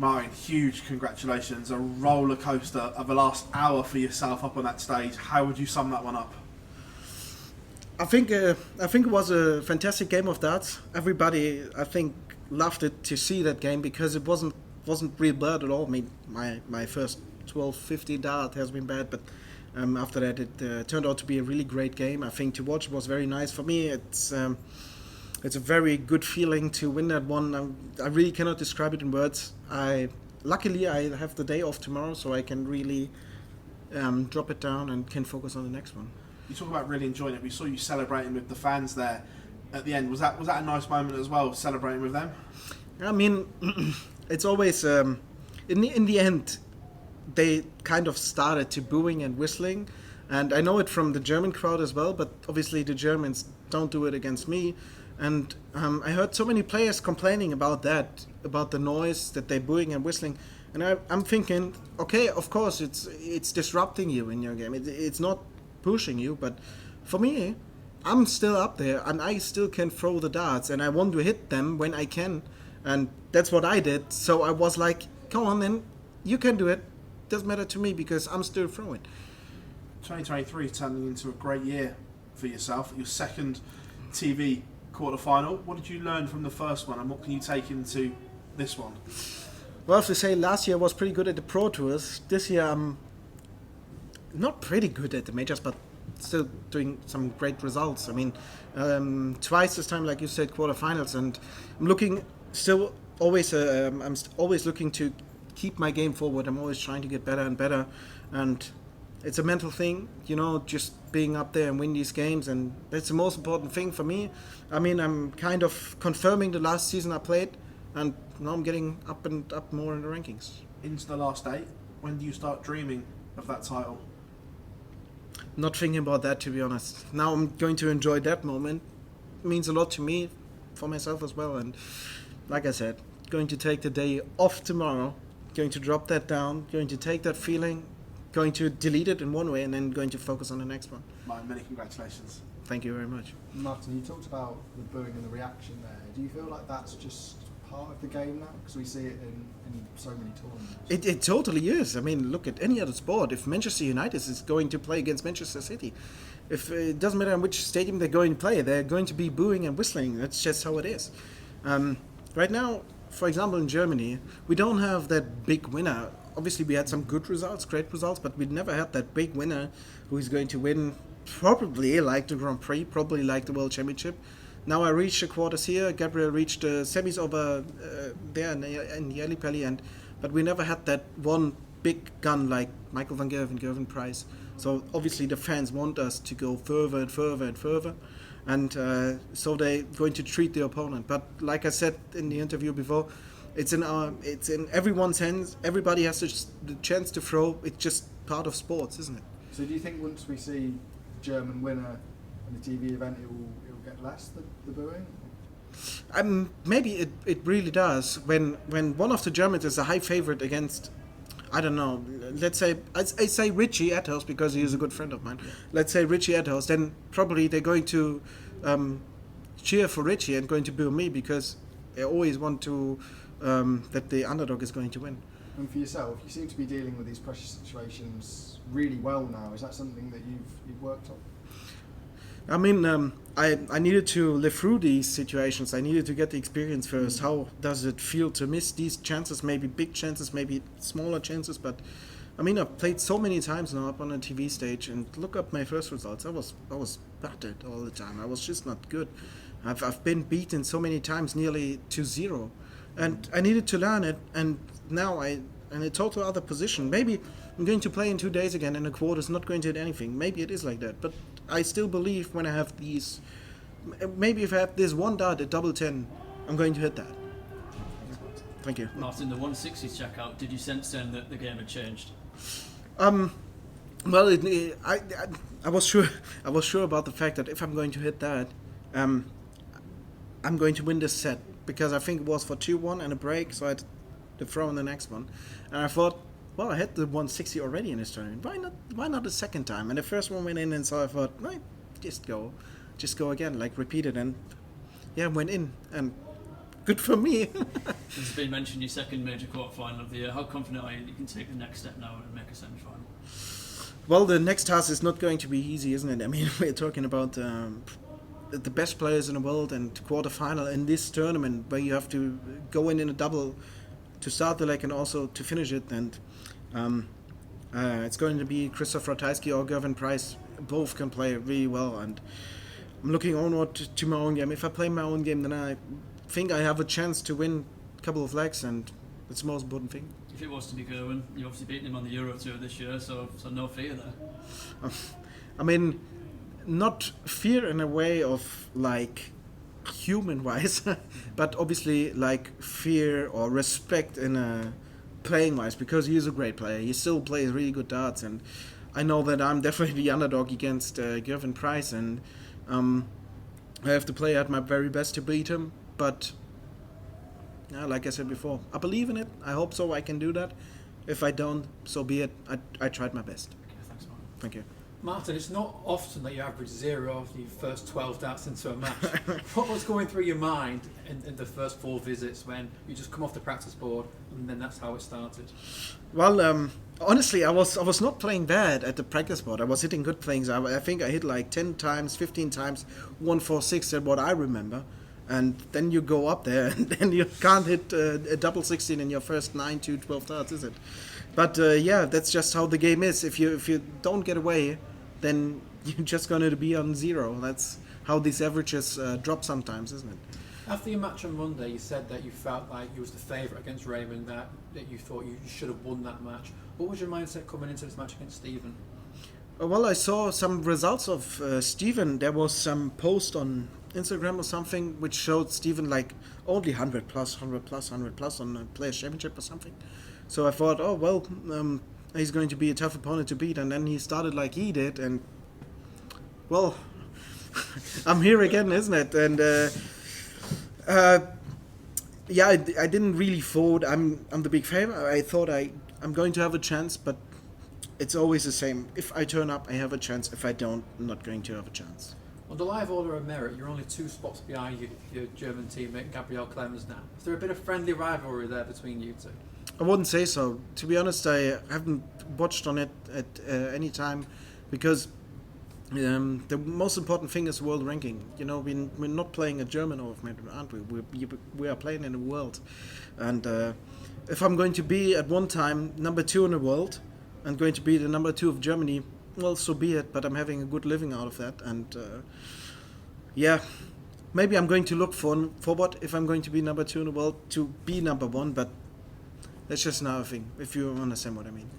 Martin, huge congratulations. A roller coaster of the last hour for yourself up on that stage. How would you sum that one up? I think it was a fantastic game of darts. Everybody, I think, loved it to see that game because it wasn't real bad at all. I mean, my first 12, 15 dart has been bad, but after that it turned out to be a really great game. I think to watch was very nice. For me, it's a very good feeling to win that one. I really cannot describe it in words. Luckily I have the day off tomorrow, so I can really drop it down and can focus on the next one. You talk about really enjoying it. We saw you celebrating with the fans there at the end. Was that a nice moment as well, celebrating with them? I mean, it's always in the end they kind of started to booing and whistling, and I know it from the German crowd as well. But obviously the Germans don't do it against me, and I heard so many players complaining about that, about the noise that they're booing and whistling, and I'm thinking, okay, of course it's disrupting you in your game. It's not pushing you, but for me, I'm still up there and I still can throw the darts and I want to hit them when I can, and that's what I did. So I was like, come on then, you can do it, doesn't matter to me because I'm still throwing. 2023 turning into a great year for yourself. Your second TV quarterfinal. What did you learn from the first one and what can you take into this one? Well, I have to say last year I was pretty good at the Pro Tours. This year I'm not pretty good at the majors, but still doing some great results. I mean, twice this time, like you said, quarterfinals, and I'm looking still always. I'm always looking to keep my game forward. I'm always trying to get better and better, and it's a mental thing, just being up there and win these games, and that's the most important thing for me. I mean, I'm kind of confirming the last season I played, and now I'm getting up and up more in the rankings. Into the last 8, when do you start dreaming of that title? Not thinking about that, to be honest. Now I'm going to enjoy that moment. It means a lot to me, for myself as well. And like I said, going to take the day off tomorrow, going to drop that down, going to take that feeling, going to delete it in one way, and then going to focus on the next one. Many congratulations. Thank you very much. Martin, you talked about the booing and the reaction there. Do you feel like that's just part of the game now? Because we see it in so many tournaments. It totally is. I mean, look at any other sport. If Manchester United is going to play against Manchester City, if it doesn't matter in which stadium they're going to play, they're going to be booing and whistling. That's just how it is. Right now, for example, in Germany, we don't have that big winner. Obviously, we had some good results, great results, but we never had that big winner who is going to win probably like the Grand Prix, probably like the World Championship. Now I reached the quarters here. Gabriel reached the semis over there in the Ellipelli, but we never had that one big gun like Michael van Gerwen Prize. So obviously the fans want us to go further and further and further, and so they're going to treat the opponent. But like I said in the interview before, it's in everyone's hands. Everybody has the chance to throw. It's just part of sports, isn't it? So do you think once we see German winner in the TV event, it will get less, the booing? Maybe it really does. When one of the Germans is a high favorite against, I don't know, let's say, I say Richie Atthaus because he is a good friend of mine. Let's say Richie Atthaus, then probably they're going to cheer for Richie and going to boo me because they always want to that the underdog is going to win. And for yourself, you seem to be dealing with these pressure situations really well now. Is that something that you've worked on? I mean, I needed to live through these situations. I needed to get the experience first. How does it feel to miss these chances? Maybe big chances, maybe smaller chances. But I mean, I've played so many times now up on a TV stage, and look up my first results. I was battered all the time. I was just not good. I've been beaten so many times, nearly to 0, and I needed to learn it. And now I'm in a total other position. Maybe I'm going to play in 2 days again, and a quarter is not going to hit anything. Maybe it is like that, but I still believe when I have these, maybe if I have this one dart at double 10, I'm going to hit that. Thank you. Martin, the 160s checkout, did you sense then that the game had changed? Well, I was sure about the fact that if I'm going to hit that, I'm going to win this set, because I think it was for 2-1 and a break, so I had to throw in the next one. And I thought, well, I had the 160 already in this tournament. Why not the second time? And the first one went in, and so I thought, right, just go again, like repeat it. And yeah, went in, and good for me. It's been mentioned your second major quarterfinal of the year. How confident are you that you can take the next step now and make a semi-final? Well, the next task is not going to be easy, isn't it? I mean, we're talking about the best players in the world and quarterfinal in this tournament where you have to go in a double to start the leg and also to finish it. And it's going to be Christoph Ratajski or Gervin Price. Both can play really well, and I'm looking onward to my own game. If I play my own game, then I think I have a chance to win a couple of legs, and that's the most important thing. If it was to be Gerwin, you obviously beaten him on the Euro Tour this year, so no fear there. I mean, not fear in a way of like human-wise, but obviously like fear or respect in a playing-wise, because he is a great player. He still plays really good darts, and I know that I'm definitely the underdog against Gervin Price, and I have to play at my very best to beat him. But like I said before, I believe in it. I hope so. I can do that. If I don't, so be it. I tried my best. Okay, thanks, Martin. Thank you. Martin, it's not often that you average 0 after your first 12 darts into a match. What was going through your mind in the first 4 visits when you just come off the practice board and then that's how it started? Well, honestly, I was not playing bad at the practice board. I was hitting good things. I think I hit like 10 times, 15 times, 146 at what I remember. And then you go up there and then you can't hit a double 16 in your first 9 to 12 darts, is it? But yeah, that's just how the game is. If you don't get away, then you're just going to be on 0. That's how these averages drop sometimes, isn't it? After your match on Monday, you said that you felt like you was the favourite against Raymond, that you thought you should have won that match. What was your mindset coming into this match against Stephen? Well, I saw some results of Stephen. There was some post on Instagram or something which showed Stephen like only 100 plus, 100 plus, 100 plus on a Players' Championship or something. So I thought, oh, well, he's going to be a tough opponent to beat. And then he started like he did. And, well, I'm here again, isn't it? And, yeah, I didn't really thought I'm the big favorite. I thought I'm going to have a chance, but it's always the same. If I turn up, I have a chance. If I don't, I'm not going to have a chance. On the live order of merit, you're only 2 spots behind your German teammate Gabriel Clemens now. Is there a bit of friendly rivalry there between you two? I wouldn't say so. To be honest, I haven't watched on it at any time, because the most important thing is world ranking. You know, we're not playing a German overmatch, aren't we? We are playing in the world. And if I'm going to be at one time number 2 in the world and going to be the number 2 of Germany, well, so be it. But I'm having a good living out of that. And yeah, maybe I'm going to look forward, if I'm going to be number 2 in the world, to be number 1. But that's just another thing, if you understand what I mean.